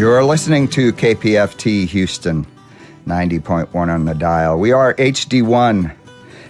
You're listening to KPFT Houston, 90.1 on the dial. We are HD1.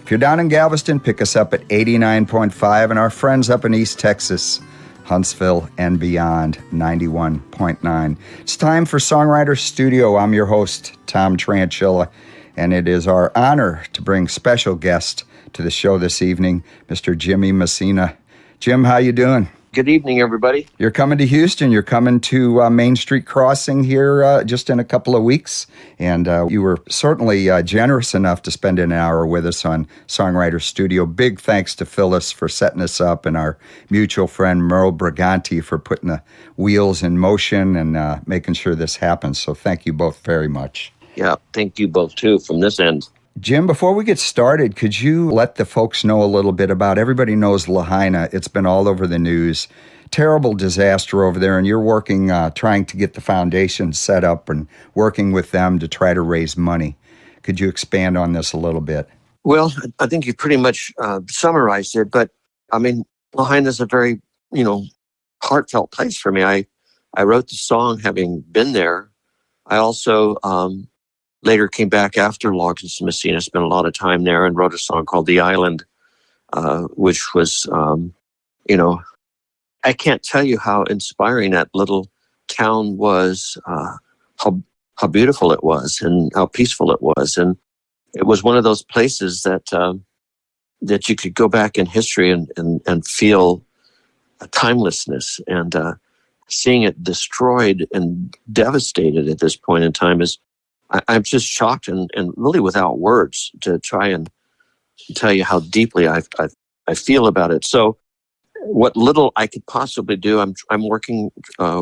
If you're down in Galveston, pick us up at 89.5, and our friends up in East Texas, Huntsville and beyond, 91.9. It's time for Songwriter Studio. I'm your host, Tom Tranchilla, and it is our honor to bring special guest to the show this evening, Mr. Jimmy Messina. Jim, how you doing? Good evening, everybody. You're coming to Houston. You're coming to Main Street Crossing here just in a couple of weeks. And you were certainly generous enough to spend an hour with us on Songwriter Studio. Big thanks to Phyllis for setting us up, and our mutual friend Merle Briganti for putting the wheels in motion and making sure this happens. So thank you both very much. Yeah, thank you both, too, from this end. Jim, before we get started, could you let the folks know a little bit about, everybody knows Lahaina. It's been all over the news. Terrible disaster over there, and you're working, trying to get the foundation set up and working with them to try to raise money. Could you expand on this a little bit? Well, I think you pretty much summarized it, but I mean, Lahaina is a very, heartfelt place for me. I wrote the song having been there. I also later came back after Loggins and Messina, spent a lot of time there, and wrote a song called The Island, which was, I can't tell you how inspiring that little town was, how beautiful it was, and how peaceful it was. And it was one of those places that that you could go back in history and feel a timelessness. And seeing it destroyed and devastated at this point in time is, I'm just shocked and really without words to try and tell you how deeply I feel about it. So what little I could possibly do, I'm working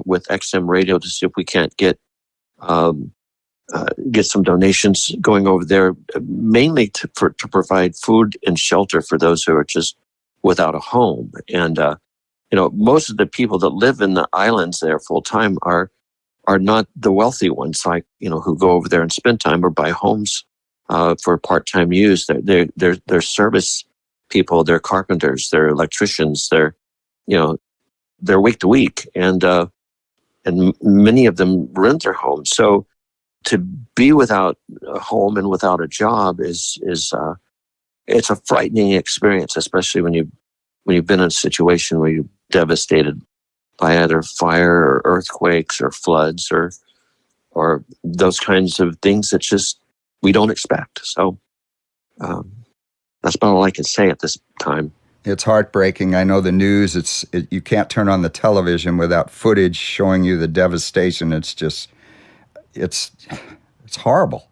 with XM Radio to see if we can't get some donations going over there, mainly to provide food and shelter for those who are just without a home. And most of the people that live in the islands there full time are not the wealthy ones, like, who go over there and spend time or buy homes for part-time use. They're service people, they're carpenters, they're electricians, they're week to week, and many of them rent their homes. So to be without a home and without a job is it's a frightening experience, especially when you've been in a situation where you're devastated by either fire or earthquakes or floods or those kinds of things that just we don't expect. So that's about all I can say at this time. It's heartbreaking. I know the news, you can't turn on the television without footage showing you the devastation. It's horrible.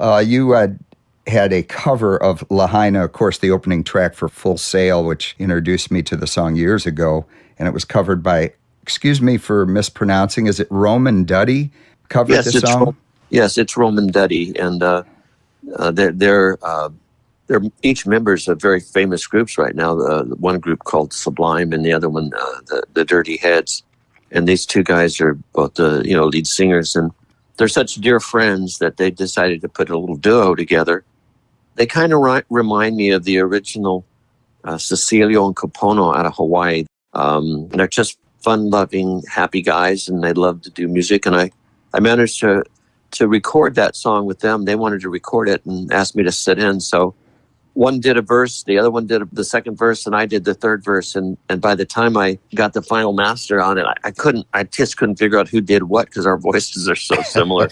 You had a cover of Lahaina, of course, the opening track for Full Sail, which introduced me to the song years ago. And it was covered by, excuse me for mispronouncing, is it Roman Duddy covered the song? Yes, it's Roman Duddy. And they're each members of very famous groups right now. The one group called Sublime and the other one, the Dirty Heads. And these two guys are both the lead singers. And they're such dear friends that they decided to put a little duo together. They kind of remind me of the original Cecilio and Kapono out of Hawaii. They're just fun-loving, happy guys, and they love to do music. And I managed to record that song with them. They wanted to record it and asked me to sit in. So one did a verse, the other one did the second verse, and I did the third verse. And by the time I got the final master on it, I just couldn't figure out who did what because our voices are so similar.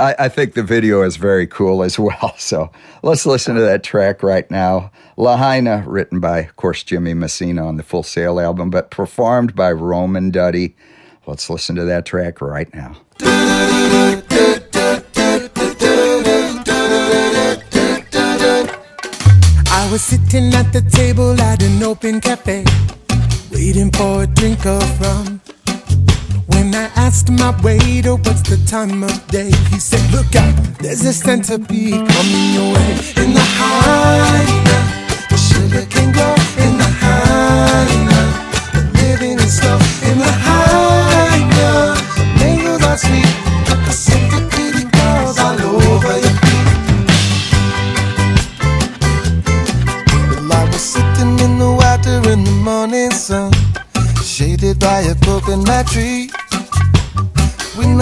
I think the video is very cool as well. So let's listen to that track right now. Lahaina, written by, of course, Jimmy Messina on the Full Sail album, but performed by Roman Duddy. Let's listen to that track right now. I was sitting at the table at an open cafe, waiting for a drink of rum. When I asked my waiter what's the time of day, he said, look out, there's a centipede coming your way. In the Haina, the sugar can grow. In the Haina, the living is slow. In the Haina, the mangoes are sweet. The centipede girls all over your feet. Well, I was sitting in the water in the morning sun, shaded by a coconut tree.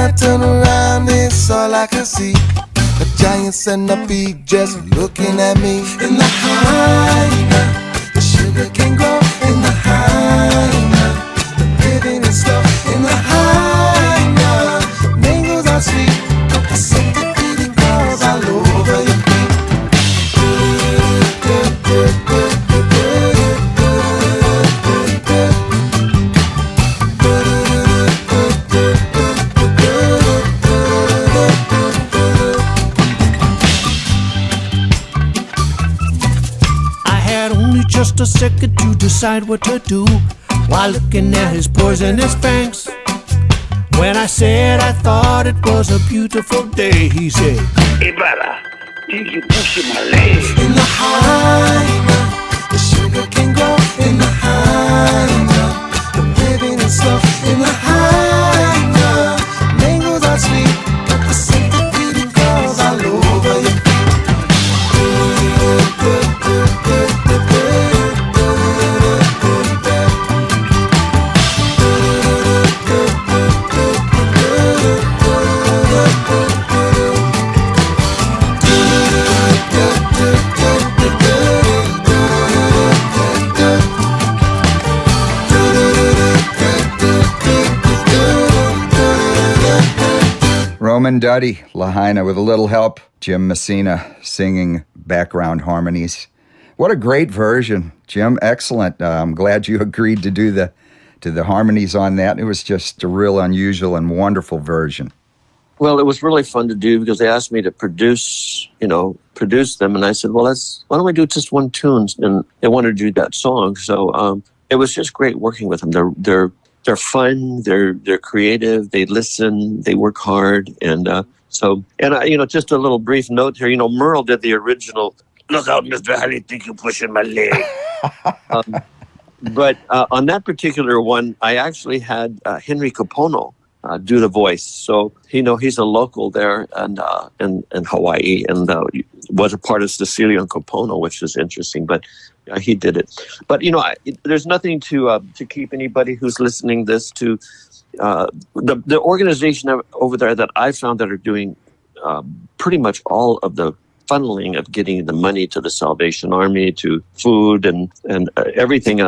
I turn around, it's all I can see. A giant centipede just looking at me. In the hyena, the sugar can grow. In the hyena, the living is slow. In the hyena, mangoes are sweet. The centipede crawls all over your feet. Just a second to decide what to do while looking at his poisonous fangs. When I said I thought it was a beautiful day, he said, Hey brother, think you pushing my leg? In the hyena, the sugar can grow. In the hyena, the living is slow. In the hyena, mangoes are sweet, but the centipede crawls all over your feet. Roman Duddy, Lahaina, with a little help, Jim Messina singing background harmonies. What a great version, Jim. Excellent. I'm glad you agreed to do the harmonies on that. It was just a real unusual and wonderful version. Well, it was really fun to do because they asked me to produce them. And I said, well, why don't we do just one tune? And they wanted to do that song. So it was just great working with them. They're fun. They're creative. They listen. They work hard. And just a little brief note here. Merle did the original. Look out, Mr. How do you think you're pushing my leg? But on that particular one, I actually had Henry Capono do the voice. So he's a local there and in Hawaii, and was a part of Cecilia and Capono, which is interesting. But he did it. But there's nothing to keep anybody who's listening this to the organization over there that I found that are doing pretty much all of the funneling of getting the money to the Salvation Army, to food and everything,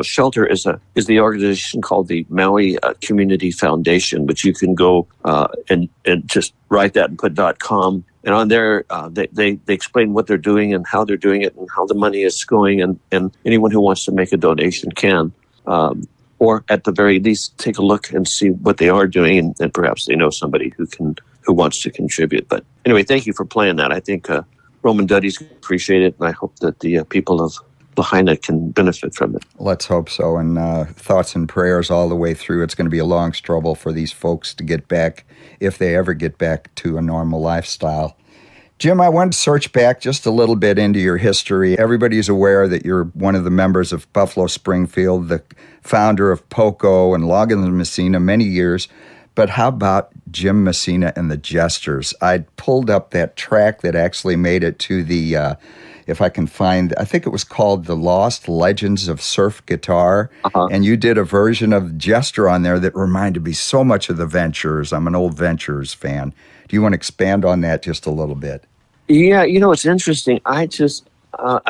shelter is the organization called the Maui Community Foundation, which you can go and just write that and put .com. And on there, they explain what they're doing and how they're doing it and how the money is going. And anyone who wants to make a donation can, or at the very least, take a look and see what they are doing. And perhaps they know somebody who wants to contribute. But anyway, thank you for playing that. I think Roman Duddy's appreciate it. And I hope that the people of Lahaina can benefit from it. Let's hope so. And thoughts and prayers all the way through. It's going to be a long struggle for these folks to get back, if they ever get back to a normal lifestyle. Jim, I want to search back just a little bit into your history. Everybody's aware that you're one of the members of Buffalo Springfield, the founder of POCO and Logan Messina many years. But how about Jim Messina and the Jesters? I pulled up that track that actually made it to the, if I can find, I think it was called The Lost Legends of Surf Guitar. Uh-huh. And you did a version of Jester on there that reminded me so much of the Ventures. I'm an old Ventures fan. Do you want to expand on that just a little bit? Yeah, it's interesting. I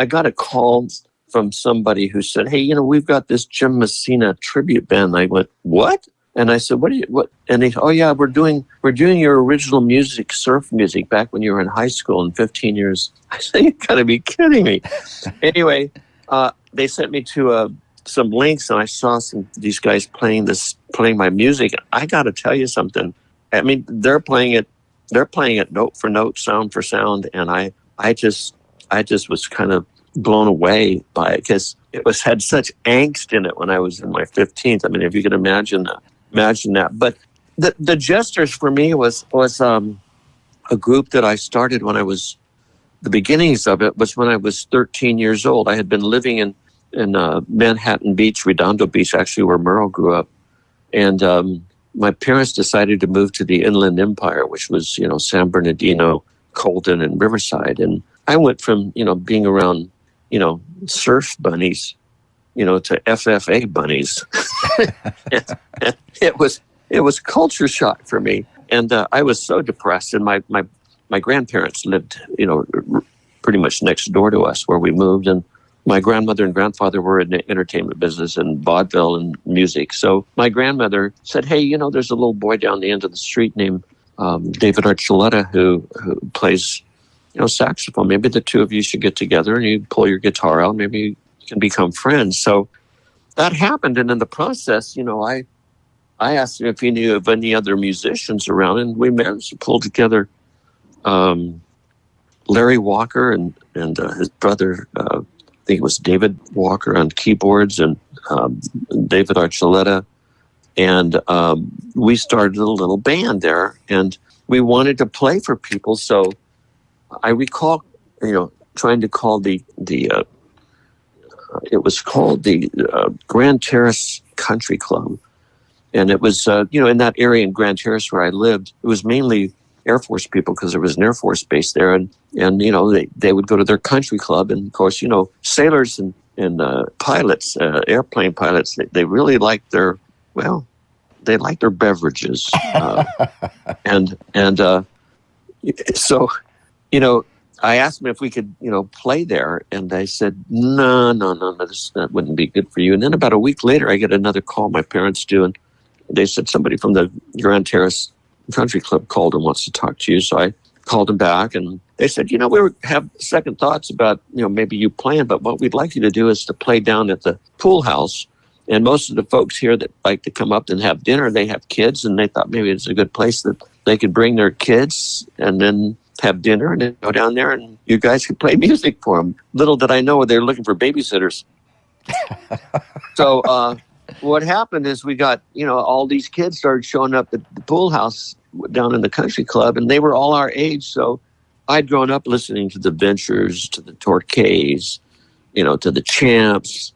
got a call from somebody who said, hey, we've got this Jim Messina tribute band. And I went, what? And I said, what? And they, oh yeah, we're doing your original music, surf music, back when you were in high school in 15 years. I said, you gotta be kidding me. Anyway, they sent me to some links, and I saw these guys playing my music. I gotta tell you something. I mean, they're playing it note for note, sound for sound, and I just was kind of blown away by it because it had such angst in it when I was in my 15th. I mean, if you can imagine that. But the Jesters for me was a group that I started when I was, the beginnings of it was when I was 13 years old. I had been living in Manhattan Beach, Redondo Beach, actually where Merle grew up. And my parents decided to move to the Inland Empire, which was, San Bernardino, Colton, and Riverside. And I went from, being around, surf bunnies, to FFA bunnies. It it was culture shock for me. And I was so depressed. And my grandparents lived, pretty much next door to us where we moved. And my grandmother and grandfather were in the entertainment business and vaudeville and music. So my grandmother said, hey, there's a little boy down the end of the street named David Tranchilla who plays, saxophone. Maybe the two of you should get together and you pull your guitar out. Maybe you can become friends. So that happened. And in the process, I asked him if he knew of any other musicians around, and we managed to pull together Larry Walker and his brother, I think it was David Walker on keyboards, and David Tranchilla. And we started a little band there, and we wanted to play for people. So I recall, trying to call it was called the Grand Terrace Country Club. And it was, in that area in Grand Terrace where I lived, it was mainly Air Force people because there was an Air Force base there. And they would go to their country club. And, of course, sailors and pilots, airplane pilots, they really liked their beverages. So, I asked them if we could, play there. And they said, no, that wouldn't be good for you. And then about a week later, I get another call, my parents do, and they said somebody from the Grand Terrace Country Club called and wants to talk to you. So I called them back, and they said, we have second thoughts about, maybe you playing, but what we'd like you to do is to play down at the pool house. And most of the folks here that like to come up and have dinner, they have kids, and they thought maybe it's a good place that they could bring their kids and then have dinner and then go down there and you guys could play music for them. Little did I know they're looking for babysitters. So what happened is we got, all these kids started showing up at the pool house down in the country club, and they were all our age. So I'd grown up listening to the Ventures, to the Torquays, to the Champs,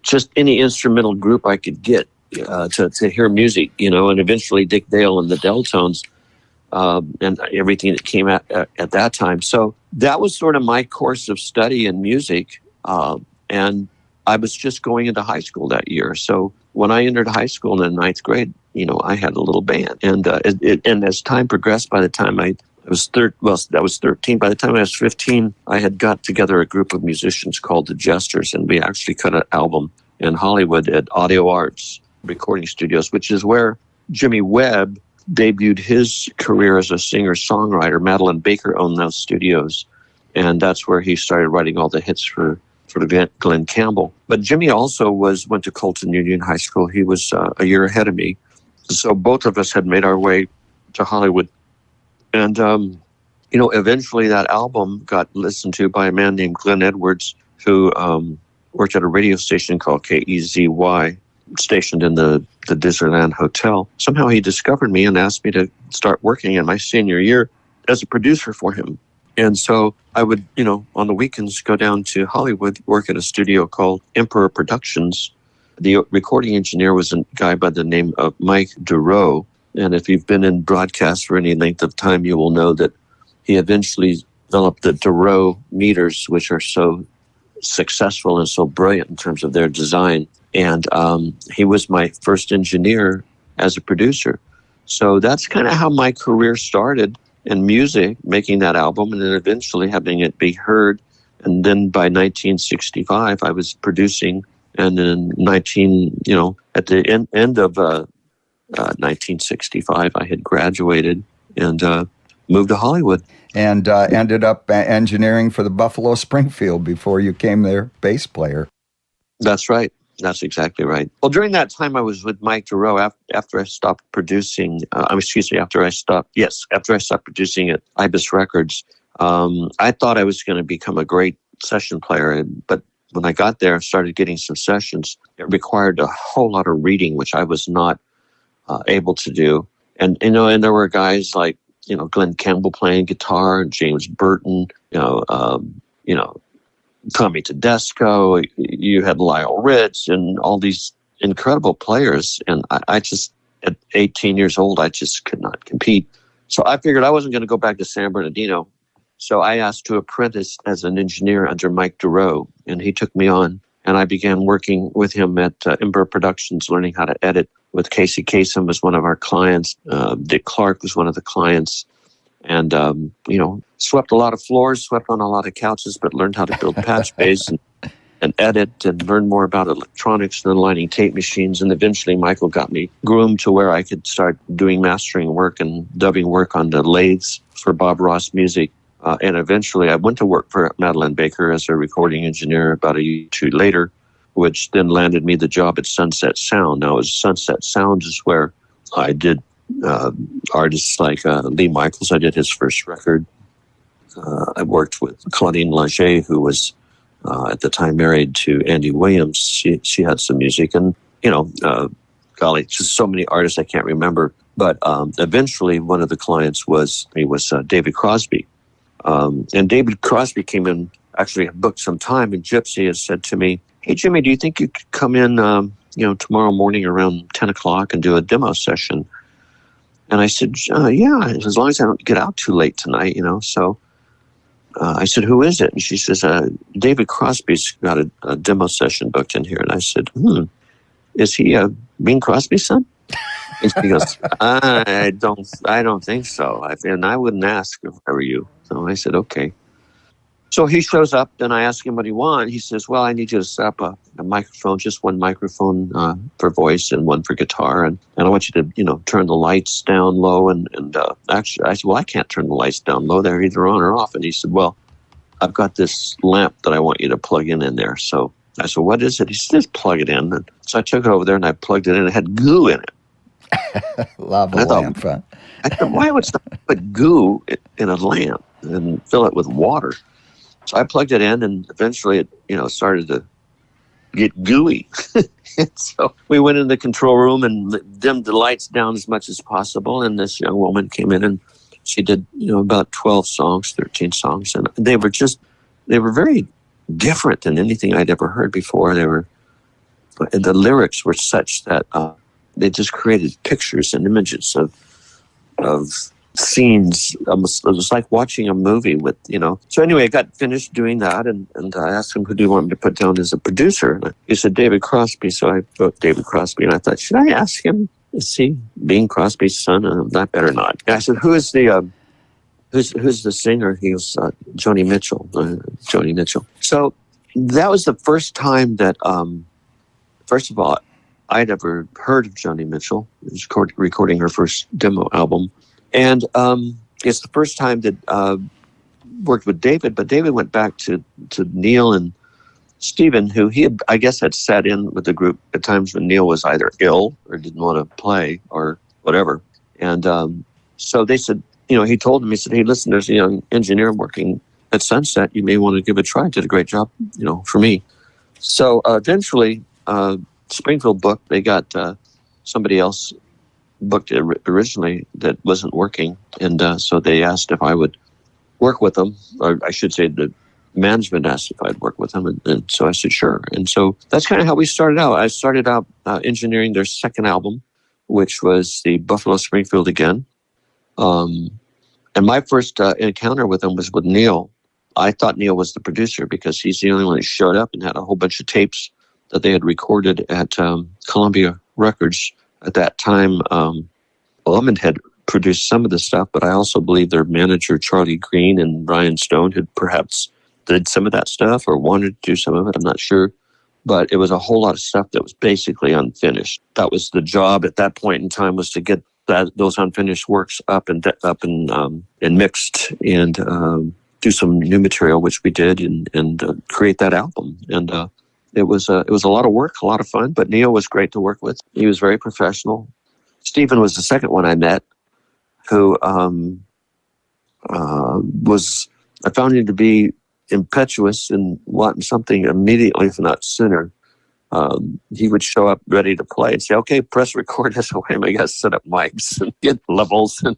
just any instrumental group I could get to hear music, and eventually Dick Dale and the Deltones, and everything that came at that time. So that was sort of my course of study in music. And I was just going into high school that year. So when I entered high school in the 9th grade, I had a little band. And and as time progressed, by the time I was 13. By the time I was 15, I had got together a group of musicians called the Jesters, and we actually cut an album in Hollywood at Audio Arts Recording Studios, which is where Jimmy Webb debuted his career as a singer-songwriter. Madeline Baker owned those studios, and that's where he started writing all the hits for Glenn Campbell. But Jimmy also went to Colton Union High School. He was a year ahead of me. So both of us had made our way to Hollywood. And, eventually that album got listened to by a man named Glenn Edwards, who worked at a radio station called KEZY, stationed in the Disneyland Hotel. Somehow he discovered me and asked me to start working in my senior year as a producer for him. And so I would, on the weekends go down to Hollywood, work at a studio called Emperor Productions. The recording engineer was a guy by the name of Mike Durow. And if you've been in broadcast for any length of time, you will know that he eventually developed the Durow meters, which are so successful and so brilliant in terms of their design. And he was my first engineer as a producer. So that's kind of how my career started in music, making that album, and then eventually having it be heard. And then by 1965, I was producing. And then at the end of 1965, I had graduated and moved to Hollywood. And ended up engineering for the Buffalo Springfield before you came their bass player. That's right. That's exactly right. Well, during that time, I was with Mike Durow after I stopped producing. After I stopped producing at Ibis Records. I thought I was going to become a great session player, but when I got there, I started getting some sessions. It required a whole lot of reading, which I was not able to do. And and there were guys like Glenn Campbell playing guitar, and James Burton, Tommy Tedesco, you had Lyle Ritz, and all these incredible players. And I just, at 18 years old, I just could not compete. So I figured I wasn't going to go back to San Bernardino. So I asked to apprentice as an engineer under Mike Durow, and he took me on. And I began working with him at Ember Productions, learning how to edit. With Casey Kasem was one of our clients. Dick Clark was one of the clients. And, swept a lot of floors, swept on a lot of couches, but learned how to build patch bays and edit and learn more about electronics and aligning tape machines. And eventually Michael got me groomed to where I could start doing mastering work and dubbing work on the lathes for Bob Ross Music. And eventually I went to work for Madeline Baker as a recording engineer about a year or two later, which then landed me the job at Sunset Sound. Now, Sunset Sound is where I did artists like Lee Michaels. I did his first record. I worked with Claudine Lager, who was at the time married to Andy Williams. She had some music, and golly, just so many artists I can't remember. But eventually, one of the clients was David Crosby, and David Crosby came in. Actually, had booked some time, and Gypsy has said to me, "Hey Jimmy, do you think you could come in, tomorrow morning around 10 o'clock and do a demo session?" And I said, "Yeah, as long as I don't get out too late tonight, So I said, "Who is it?" And she says, "David Crosby's got a demo session booked in here." And I said, "Is he Bing Crosby's son?" And she goes, I don't think so. And I wouldn't ask if I were you. So I said, "Okay." So he shows up, and I ask him what he wants. He says, "Well, I need you to set up a microphone, just one microphone for voice and one for guitar. And I want you to, turn the lights down low." And actually, I said, "Well, I can't turn the lights down low. They're either on or off." And he said, "Well, I've got this lamp that I want you to plug in there." So I said, "What is it?" He said, "Just plug it in." And so I took it over there, and I plugged it in. It had goo in it. Lava lamp, huh? I thought, why would someone put goo in a lamp and fill it with water? So I plugged it in, and eventually it, started to get gooey. And so we went in the control room and dimmed the lights down as much as possible. And this young woman came in, and she did, about 12 songs, 13 songs. And they were very different than anything I'd ever heard before. The lyrics were such that they just created pictures and images of scenes. It was like watching a movie with, So anyway, I got finished doing that, and I asked him, "Who do you want me to put down as a producer?" And he said, "David Crosby." So I wrote David Crosby, and I thought, should I ask him? Is he Bing Crosby's son? I better not. And I said, "Who's the singer?" He was Joni Mitchell. Joni Mitchell. So that was the first time that, first of all, I'd ever heard of Joni Mitchell. She was recording her first demo album. And it's the first time that worked with David, but David went back to Neil and Stephen, who he had, I guess, had sat in with the group at times when Neil was either ill or didn't want to play or whatever. And so they said, he told him, he said, "Hey, listen, there's a young engineer working at Sunset. You may want to give it a try. Did a great job, for me." So eventually, Springfield booked. They got somebody else booked originally that wasn't working, and so they asked if I would work with them, or I should say the management asked if I'd work with them, and so I said sure. And so that's kind of how we started out. I started out engineering their second album, which was the Buffalo Springfield Again, and my first encounter with them was with Neil. I thought Neil was the producer because he's the only one that showed up and had a whole bunch of tapes that they had recorded at Columbia Records. At that time, Lemon had produced some of the stuff, but I also believe their manager, Charlie Green and Brian Stone, had perhaps did some of that stuff or wanted to do some of it. I'm not sure. But it was a whole lot of stuff that was basically unfinished. That was the job at that point in time, was to get those unfinished works up and mixed and do some new material, which we did, and create that album. And it was a lot of work, a lot of fun, but Neil was great to work with. He was very professional. Stephen was the second one I met, who I found him to be impetuous and wanting something immediately, if not sooner. He would show up ready to play and say, "Okay, press record." I said, "Wait a minute, I got to set up mics and get levels and,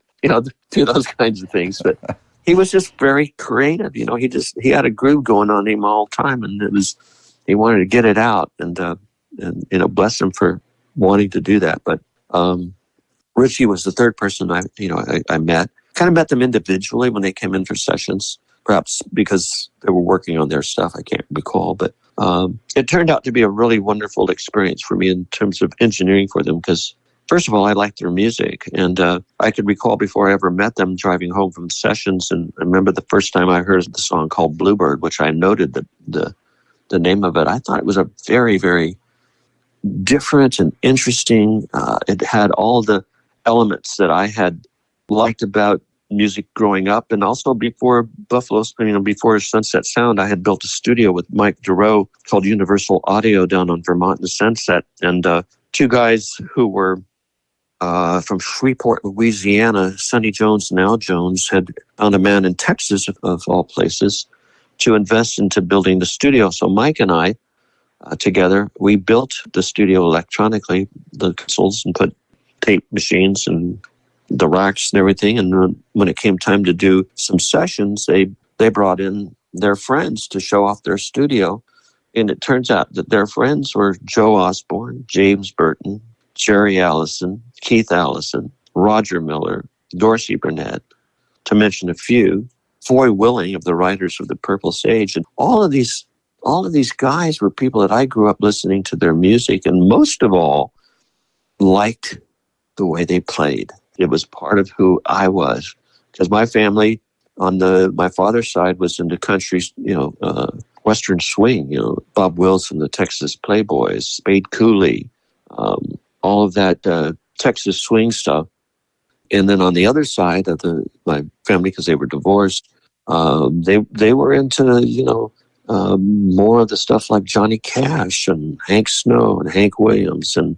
do those kinds of things." But he was just very creative. He had a groove going on him all the time, and he wanted to get it out, and bless him for wanting to do that. But Richie was the third person I met. Kind of met them individually when they came in for sessions. perhaps because they were working on their stuff. I can't recall, but it turned out to be a really wonderful experience for me in terms of engineering for them because, first of all, I liked their music. And I could recall before I ever met them driving home from sessions. And I remember the first time I heard the song called Bluebird, which I noted the name of it. I thought it was a very, very different and interesting. It had all the elements that I had liked about music growing up, and also before Buffalo, before Sunset Sound, I had built a studio with Mike Durow called Universal Audio down on Vermont and Sunset, and two guys who were from Shreveport, Louisiana, Sonny Jones and Al Jones, had found a man in Texas, of all places, to invest into building the studio. So Mike and I, together, we built the studio electronically, the consoles, and put tape machines and the racks and everything. And when it came time to do some sessions, they brought in their friends to show off their studio. And it turns out that their friends were Joe Osborne, James Burton, Jerry Allison, Keith Allison, Roger Miller, Dorsey Burnett, to mention a few, Foy Willing of the Writers of the Purple Sage. And all of these guys were people that I grew up listening to their music, and most of all liked the way they played. It was part of who I was, because my family on my father's side was into country, Western swing, Bob Wilson, the Texas Playboys, Spade Cooley, all of that Texas swing stuff. And then on the other side of my family, because they were divorced, they were into, more of the stuff like Johnny Cash and Hank Snow and Hank Williams and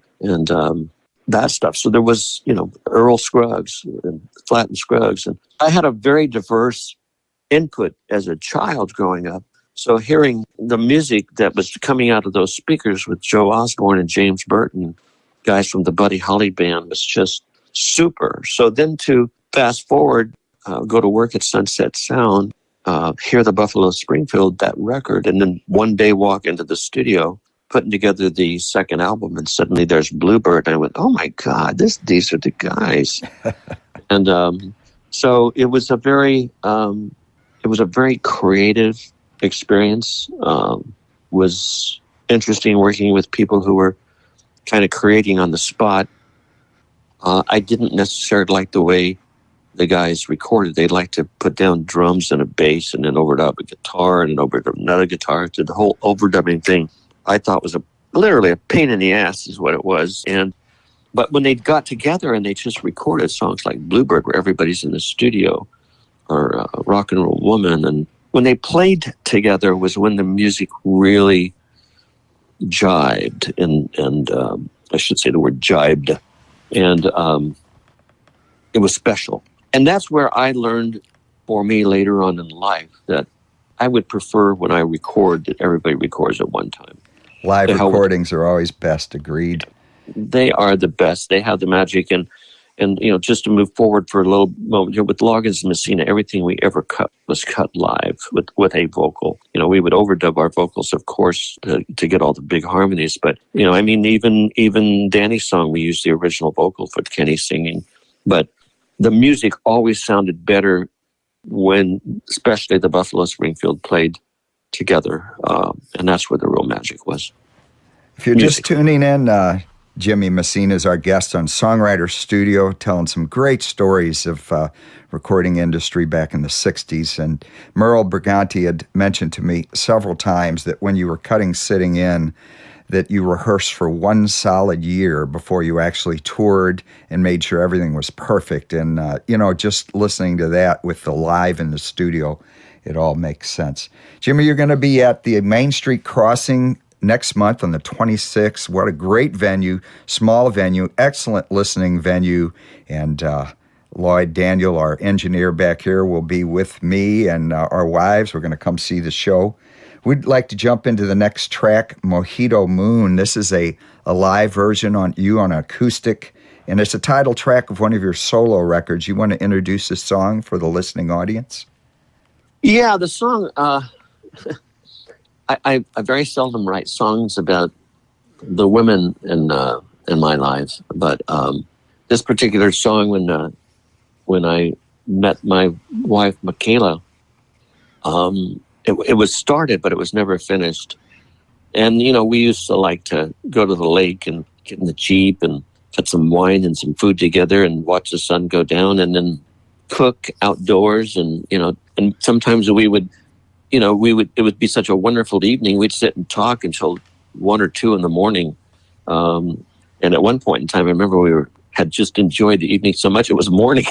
that stuff. So there was, Earl Scruggs and Flatt and Scruggs. And I had a very diverse input as a child growing up. So hearing the music that was coming out of those speakers with Joe Osborne and James Burton, guys from the Buddy Holly Band, was just super. So then to fast forward, go to work at Sunset Sound, hear the Buffalo Springfield, that record, and then one day walk into the studio, putting together the second album, and suddenly there's Bluebird. And I went, oh my God, these are the guys. And so it was a very creative experience. Was interesting working with people who were kind of creating on the spot. I didn't necessarily like the way the guys recorded. They like to put down drums and a bass and then overdub a guitar and then overdub another guitar. To the whole overdubbing thing, I thought was literally a pain in the ass is what it was. But when they got together and they just recorded songs like Bluebird, where everybody's in the studio, or Rock and Roll Woman, and when they played together was when the music really jibed, and I should say the word jibed, and it was special. And that's where I learned, for me later on in life, that I would prefer when I record that everybody records at one time. Live recordings are always best, agreed. They are the best. They have the magic. And just to move forward for a little moment here, with Loggins and Messina, everything we ever cut was cut live with a vocal. We would overdub our vocals, of course, to get all the big harmonies. But, even Danny's song, we used the original vocal for Kenny singing. But the music always sounded better when, especially the Buffalo Springfield, played together. And that's where the real magic was. If you're just tuning in, Jimmy Messina is our guest on Songwriter Studio, telling some great stories of recording industry back in the 60s. And Merle Briganti had mentioned to me several times that when you were cutting Sitting In, that you rehearsed for 1 solid year before you actually toured and made sure everything was perfect. And, just listening to that with the live in the studio, it all makes sense. Jimmy, you're going to be at the Main Street Crossing next month on the 26th. What a great venue, small venue, excellent listening venue. And Lloyd Daniel, our engineer back here, will be with me and our wives. We're going to come see the show. We'd like to jump into the next track, Mojito Moon. This is a live version on acoustic, and it's a title track of one of your solo records. You want to introduce this song for the listening audience? Yeah, the song, I very seldom write songs about the women in my life, but this particular song, when I met my wife, Michaela, It was started, but it was never finished. And, you know, we used to like to go to the lake and get in the Jeep and put some wine and some food together and watch the sun go down and then cook outdoors. And, you know, and sometimes we would, it would be such a wonderful evening. We'd sit and talk until 1 or 2 in the morning. And at one point in time, I remember we had just enjoyed the evening so much it was morning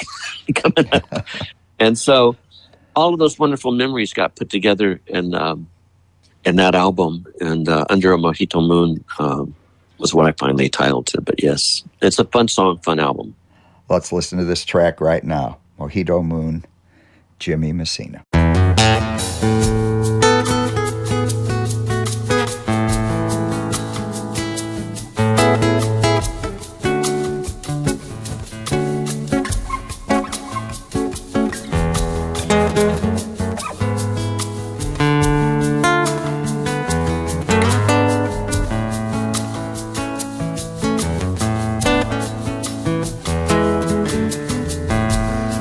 coming up. And so all of those wonderful memories got put together in that album. And Under a Mojito Moon was what I finally titled it. But yes, it's a fun song, fun album. Let's listen to this track right now. Mojito Moon, Jimmy Messina.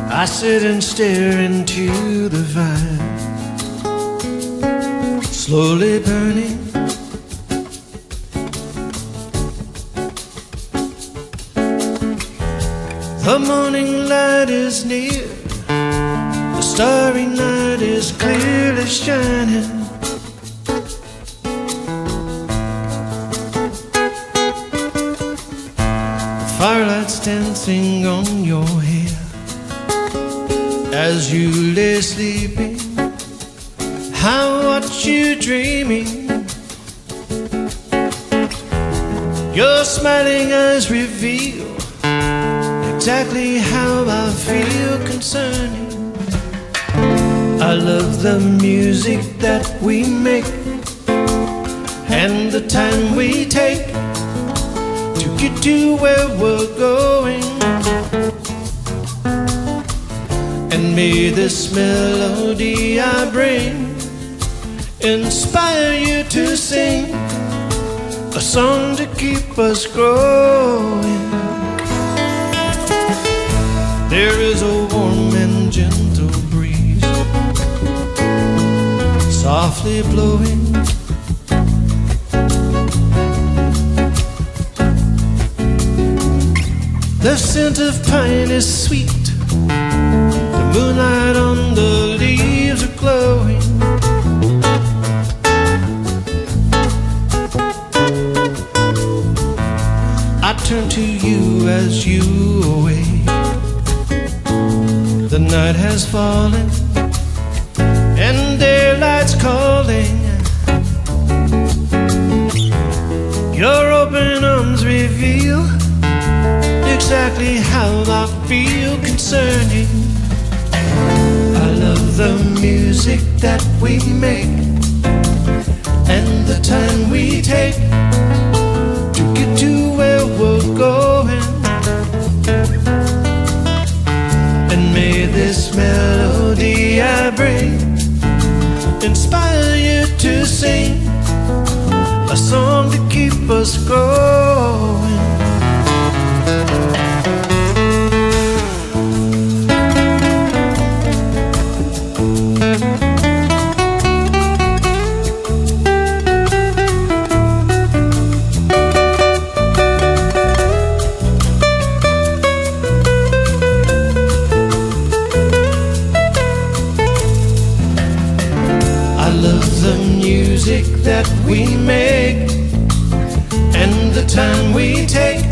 I sit and stare into the fire, slowly burning. The morning light is near, the starry night is clearly shining. The firelight's dancing on your hair as you lay sleeping. I watch you dreaming. Your smiling eyes reveal exactly how I feel concerning. I love the music that we make and the time we take to get to where we're going. And may this melody I bring inspire you to sing a song to keep us growing. There is a warm and gentle breeze softly blowing. The scent of pine is sweet, the moonlight on the leaves are glowing. I turn to you as you awake. The night has fallen and daylight's calling. Your open arms reveal exactly how I feel concerning. I love the music that we make and the time we take to get to where we're going. And may this melody I bring inspire you to sing a song to keep us going. That we make and the time we take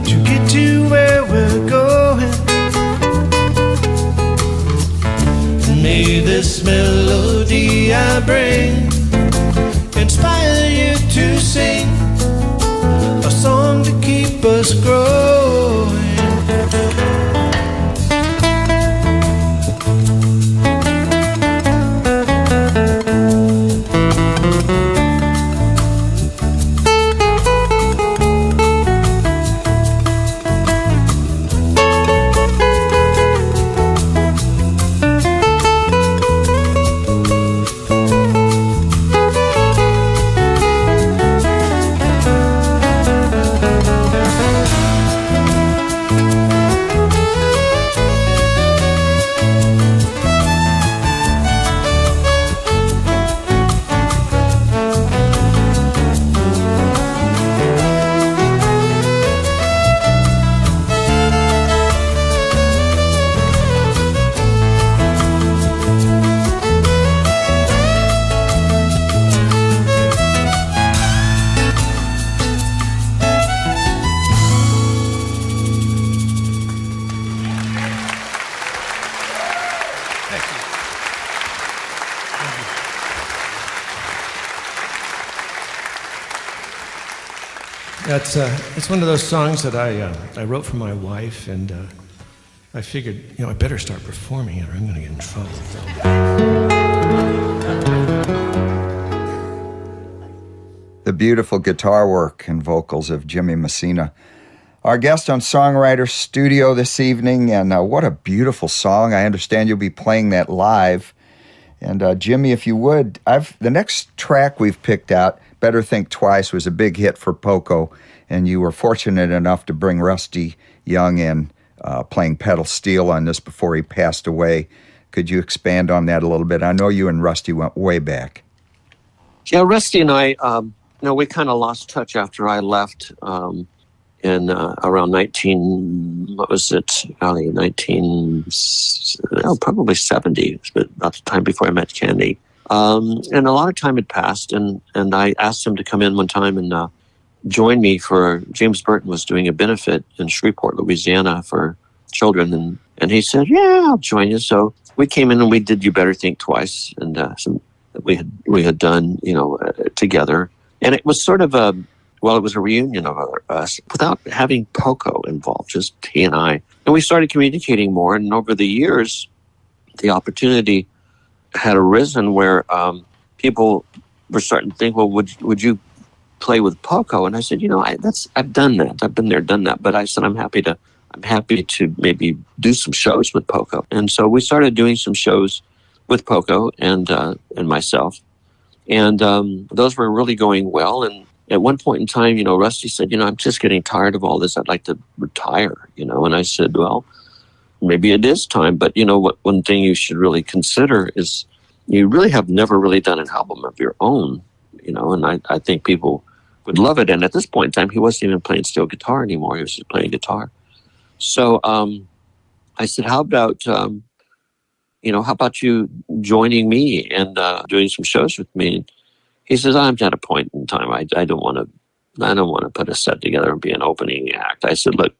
to get to where we're going. And may this melody I bring inspire you to sing a song to keep us growing. It's one of those songs that I wrote for my wife, and I figured, I better start performing it or I'm going to get in trouble. The beautiful guitar work and vocals of Jimmy Messina, our guest on Songwriter Studio this evening, and what a beautiful song. I understand you'll be playing that live. And Jimmy, if you would, the next track we've picked out, Better Think Twice, was a big hit for Poco, and you were fortunate enough to bring Rusty Young in, playing pedal steel on this before he passed away. Could you expand on that a little bit? I know you and Rusty went way back. Yeah, Rusty and I, we kind of lost touch after I left in around probably 70, but about the time before I met Candy. And a lot of time had passed, and I asked him to come in one time and join me for, James Burton was doing a benefit in Shreveport, Louisiana for children, and he said, yeah, I'll join you. So we came in and we did You Better Think Twice, and some that we had done, together. And it was sort of it was a reunion of us without having Poco involved, just he and I. And we started communicating more, and over the years, the opportunity had arisen where people were starting to think, well, would you play with Poco? And I said, I've done that. I've been there, done that. But I said, I'm happy to maybe do some shows with Poco. And so we started doing some shows with Poco and myself. And those were really going well. And at one point in time, Rusty said, I'm just getting tired of all this. I'd like to retire, And I said, well, maybe it is time. But, one thing you should really consider is you really have never really done an album of your own, and I think people would love it. And at this point in time, he wasn't even playing steel guitar anymore. He was just playing guitar. So I said, how about you joining me and doing some shows with me? And he says, I'm at a point in time. I don't want to put a set together and be an opening act. I said, look,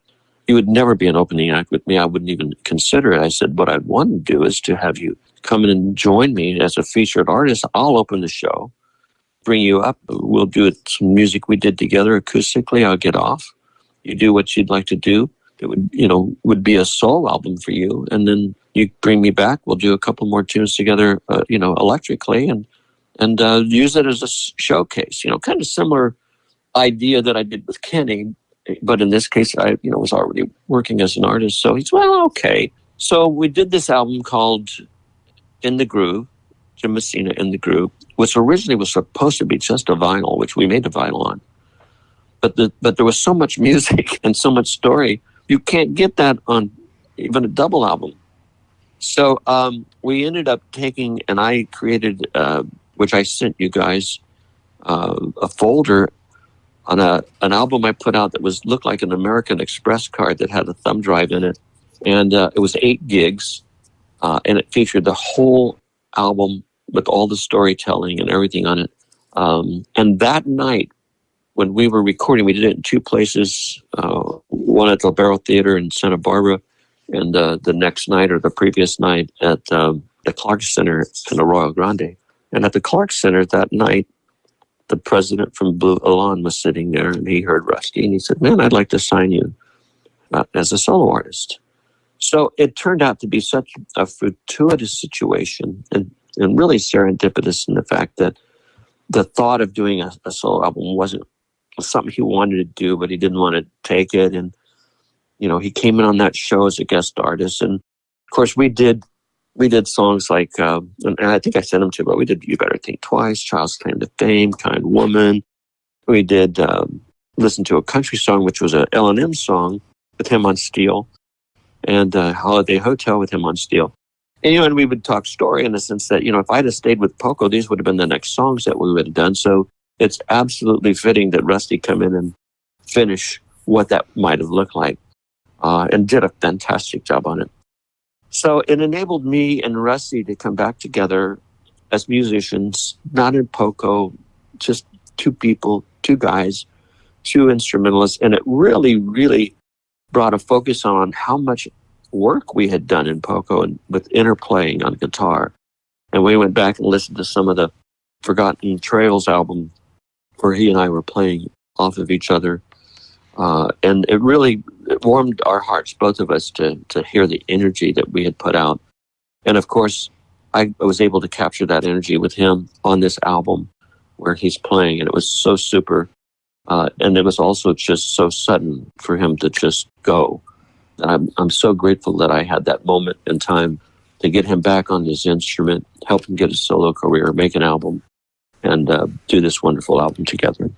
you would never be an opening act with me. I wouldn't even consider it. I said, what I'd want to do is to have you come in and join me as a featured artist. I'll open the show, bring you up. We'll do some music we did together acoustically. I'll get off. You do what you'd like to do. It would be a soul album for you. And then you bring me back. We'll do a couple more tunes together, electrically and use it as a showcase, kind of similar idea that I did with Kenny. But in this case, I, was already working as an artist. So he's, well, okay. So we did this album called In the Groove, Jim Messina In the Groove, which originally was supposed to be just a vinyl, which we made a vinyl on. But there was so much music and so much story, you can't get that on even a double album. So we ended up taking, and I created, which I sent you guys, a folder on an album I put out that looked like an American Express card that had a thumb drive in it. And it was 8 gigs, and it featured the whole album with all the storytelling and everything on it. And that night, when we were recording, we did it in 2 places, one at the Barrow Theater in Santa Barbara, and the next night or the previous night at the Clark Center in Arroyo Grande. And at the Clark Center that night, the president from Blue Elan was sitting there, and he heard Rusty, and he said, man, I'd like to sign you as a solo artist. So it turned out to be such a fortuitous situation and really serendipitous in the fact that the thought of doing a solo album was something he wanted to do, but he didn't want to take it. And, he came in on that show as a guest artist. And of course we did songs like, and I think I sent them to, but we did You Better Think Twice, Child's Claim to Fame, Kind Woman. We did listen to a country song, which was a L&M song with him on steel, and Holiday Hotel with him on steel. And we would talk story in the sense that, if I'd have stayed with Poco, these would have been the next songs that we would have done. So it's absolutely fitting that Rusty come in and finish what that might have looked like, and did a fantastic job on it. So it enabled me and Rusty to come back together as musicians, not in Poco, just 2 people, 2 guys, 2 instrumentalists. And it really, really brought a focus on how much work we had done in Poco and with interplaying on guitar. And we went back and listened to some of the Forgotten Trails album where he and I were playing off of each other. And it really warmed our hearts, both of us, to hear the energy that we had put out. And of course, I was able to capture that energy with him on this album where he's playing, and it was so super. And it was also just so sudden for him to just go. I'm so grateful that I had that moment in time to get him back on his instrument, help him get a solo career, make an album, and do this wonderful album together.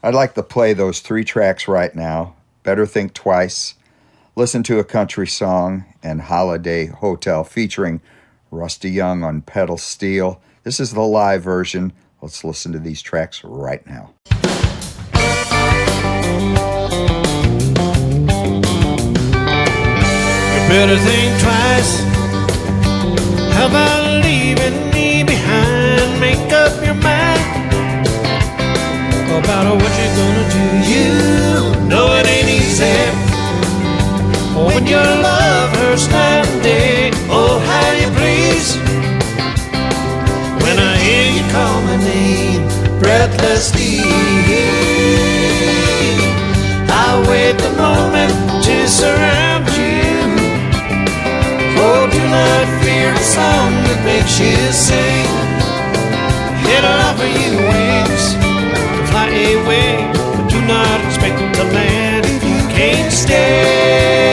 I'd like to play those 3 tracks right now. Better Think Twice, Listen to a Country Song, and Holiday Hotel featuring Rusty Young on pedal steel. This is the live version. Let's listen to these tracks right now. You better think twice. How about leaving me behind? Make up your mind about what you're gonna do. You know it ain't easy when your love hurts night and day. Oh, how you please when I hear you call my name breathlessly. I wait the moment to surround you. Oh, do not fear a song that makes you sing. It'll offer you wings to fly away, but do not expect to land if you can't stay.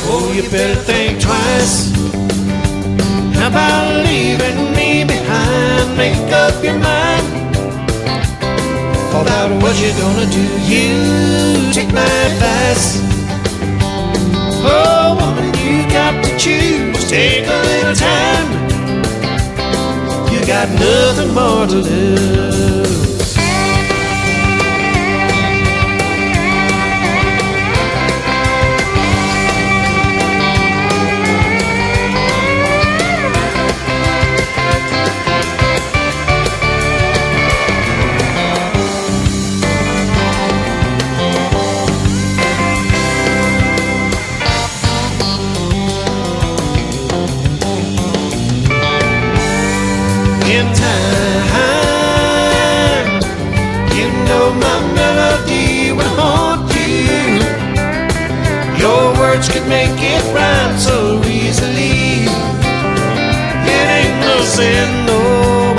Oh, you better think twice. How about leaving me behind? Make up your mind about what you're gonna do. You take my advice. Oh, woman, you got to choose. Take a little time. You got nothing more to lose. In time, you know my melody will haunt you. Your words can make it rhyme so easily. It ain't no sin, no,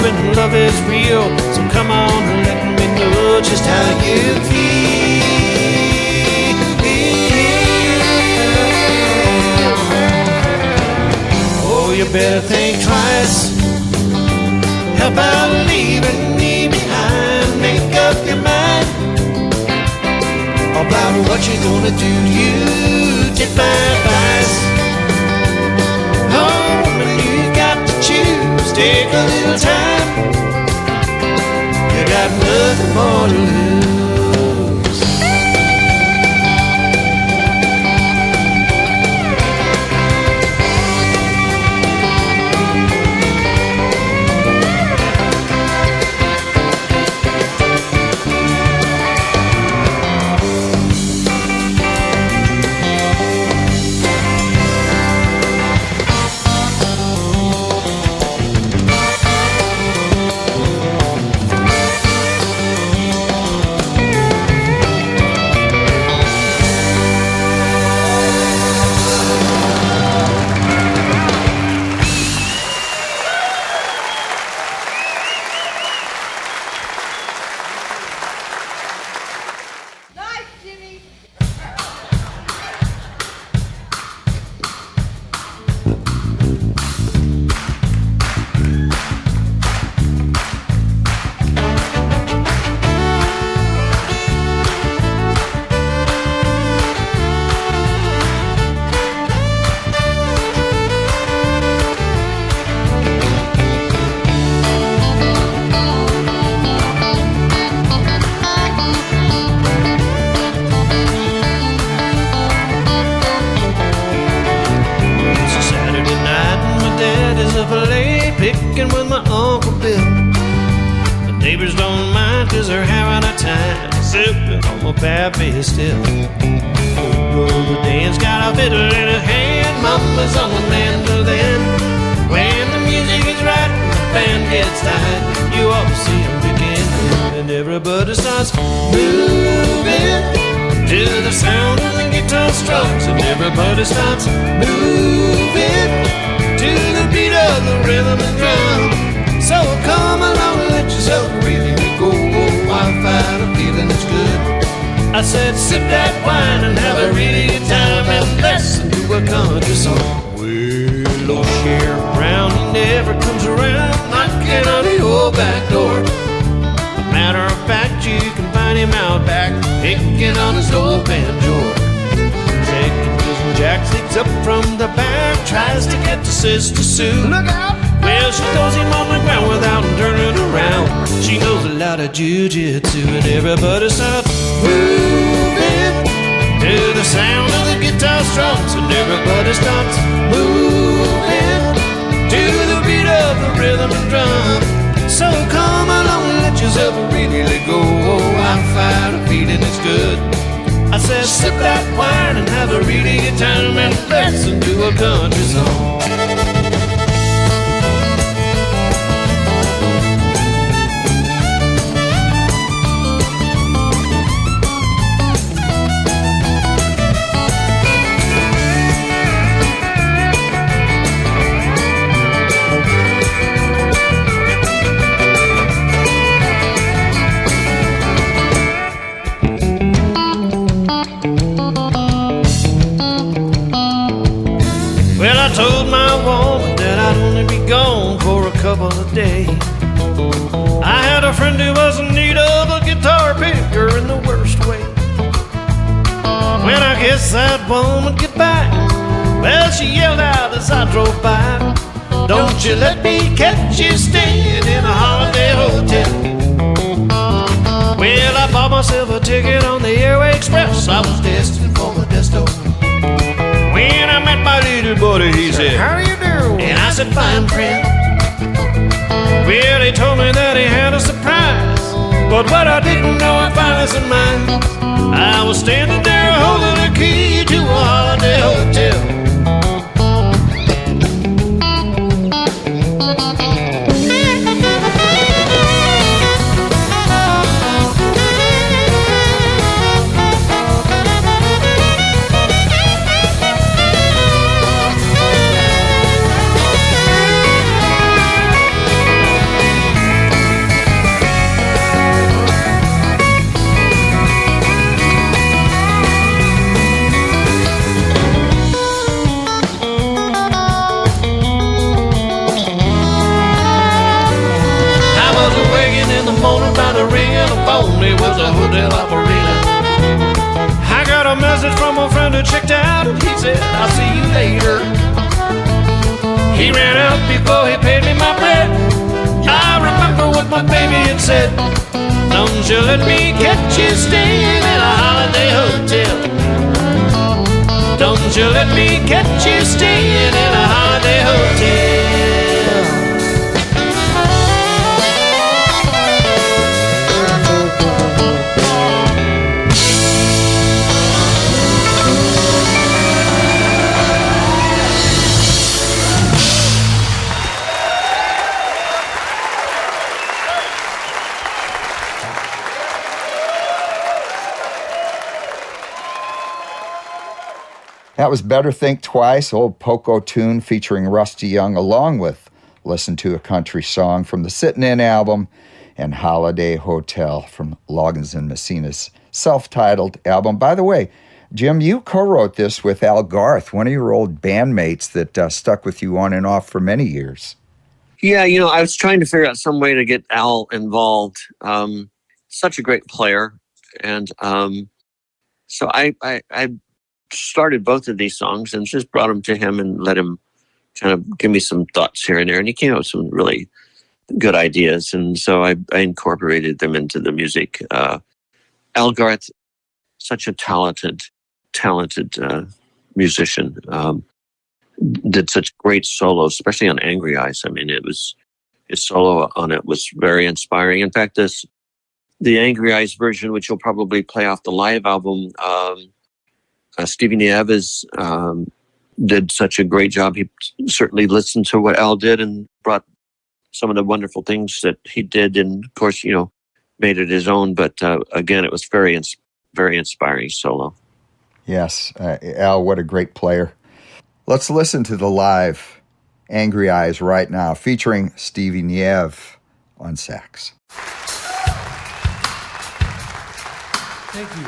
when love is real. So come on and let me know just how you feel. Oh, you better think twice. How about leaving me behind? Make up your mind about what you're gonna do. You take my advice. Oh, woman, you got to choose. Take a little time. You got nothing more to lose. Picking with my Uncle Bill. The neighbors don't mind 'cause they're having a time. sipping on my Baptist still. Old brother Dan's got a fiddle in his hand, mama's on the mandolin. When the music is right and the band gets tight, you ought to see them begin, and everybody starts moving to the sound of the guitar strums, and everybody starts moving to the beat of the rhythm and drum. So come along and let yourself really go. Oh, I find a feeling that's good. I said, sip that wine and have a really good time, and listen to a country song. Well, old Sheriff Brown, he never comes around knocking on the old back door. Matter of fact, you can find him out back picking on his old banjo. Second cousin Jack sneaks up from the back, tries to get to Sister Sue. Look out! Well, she throws him on the ground without turning around. She knows a lot of jiu-jitsu, and everybody starts moving to the sound of the guitar strums, and everybody starts moving to the beat of the rhythm and drum. So come along and let yourself really go. Oh, I find a feeling that's good. I said, sip that wine and have a really good time, and listen to a country song. I told my woman that I'd only be gone for a couple of days. I had a friend who was in need of a guitar picker in the worst way. When I kissed that woman goodbye, well, she yelled out as I drove by, don't you let me catch you staying in a holiday hotel. Well, I bought myself a ticket on the Airway Express. I was destined for Modesto. When I met my little buddy, he said, how you doing? And I said, fine, friend. Well, he told me that he had a surprise, but what I didn't know, I finally said mine. I was standing there holding a key to a holiday hotel. It was a hotel operator. I got a message from a friend who checked out, and he said, I'll see you later. He ran out before he paid me my bread. I remember what my baby had said, don't you let me catch you staying in a holiday hotel. Don't you let me catch you staying in a holiday hotel. That was Better Think Twice, old Poco tune featuring Rusty Young, along with Listen to a Country Song from the Sittin' In album and Holiday Hotel from Loggins and Messina's self-titled album. By the way, Jim, you co-wrote this with Al Garth, one of your old bandmates that stuck with you on and off for many years. Yeah, I was trying to figure out some way to get Al involved. Such a great player. And so I started both of these songs and just brought them to him and let him kind of give me some thoughts here and there. And he came up with some really good ideas. And so I incorporated them into the music. Al Garth, such a talented musician, did such great solos, especially on Angry Eyes. I mean, his solo on it was very inspiring. In fact, this the Angry Eyes version, which you'll probably play off the live album, Stevie Nieves did such a great job. He certainly listened to what Al did and brought some of the wonderful things that he did, and of course, made it his own. But again, it was very inspiring solo. Yes, Al, what a great player. Let's listen to the live Angry Eyes right now, featuring Stevie Nieves on sax. Thank you.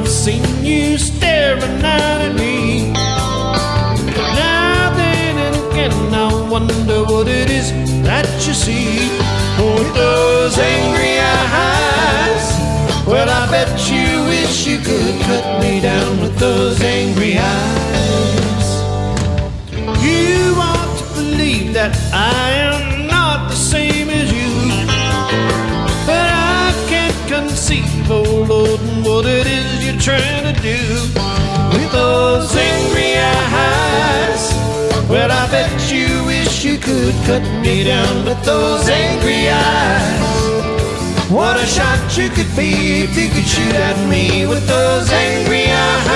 Seen you staring out at me. Now then and again I wonder what it is that you see. With those angry eyes, well I bet you wish you could cut me down with those angry eyes. You want to believe that I am not the same as you, but I can't conceive, oh Lord, what it is you're trying to do with those angry eyes. Well, I bet you wish you could cut me down with those angry eyes. What a shot you could be if you could shoot at me with those angry eyes.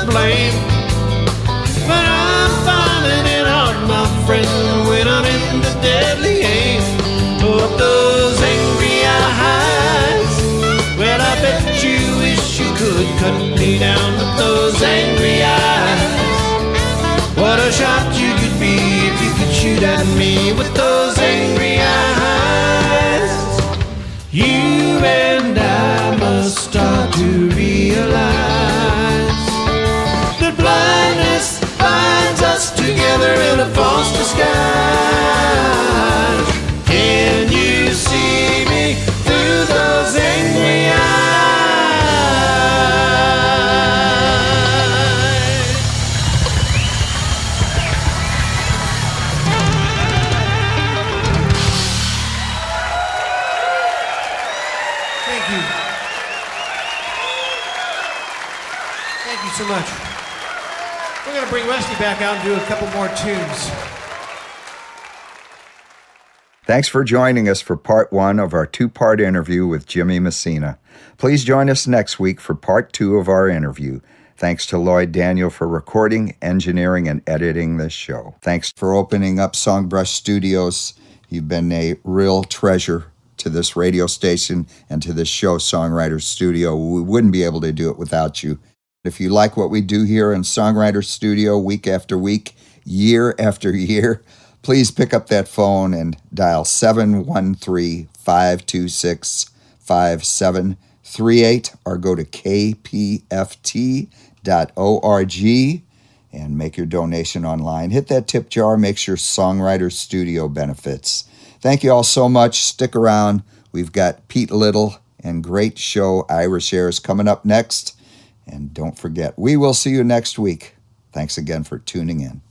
blame. But I'm finding it hard, my friend, when I'm in the deadly aim of those angry eyes. Well, I bet you wish you could cut me down with those angry eyes. What a shot you could be if you could shoot at me with those angry eyes. You and I must start to realize that blindness binds us together in a false disguise. Can you see me through those angry eyes? Thank you. Thank you so much. We're going to bring Rusty back out and do a couple more tunes. Thanks for joining us for part one of our two-part interview with Jimmy Messina. Please join us next week for part two of our interview. Thanks to Lloyd Daniel for recording, engineering, and editing this show. Thanks for opening up Songbrush Studios. You've been a real treasure to this radio station and to this show, Songwriter Studio. We wouldn't be able to do it without you. If you like what we do here in Songwriter Studio week after week, year after year, please pick up that phone and dial 713-526-5738 or go to KPFT.org and make your donation online. Hit that tip jar, make sure Songwriter Studio benefits. Thank you all so much. Stick around. We've got Pete Little and great show Irish Airs coming up next. And don't forget, we will see you next week. Thanks again for tuning in.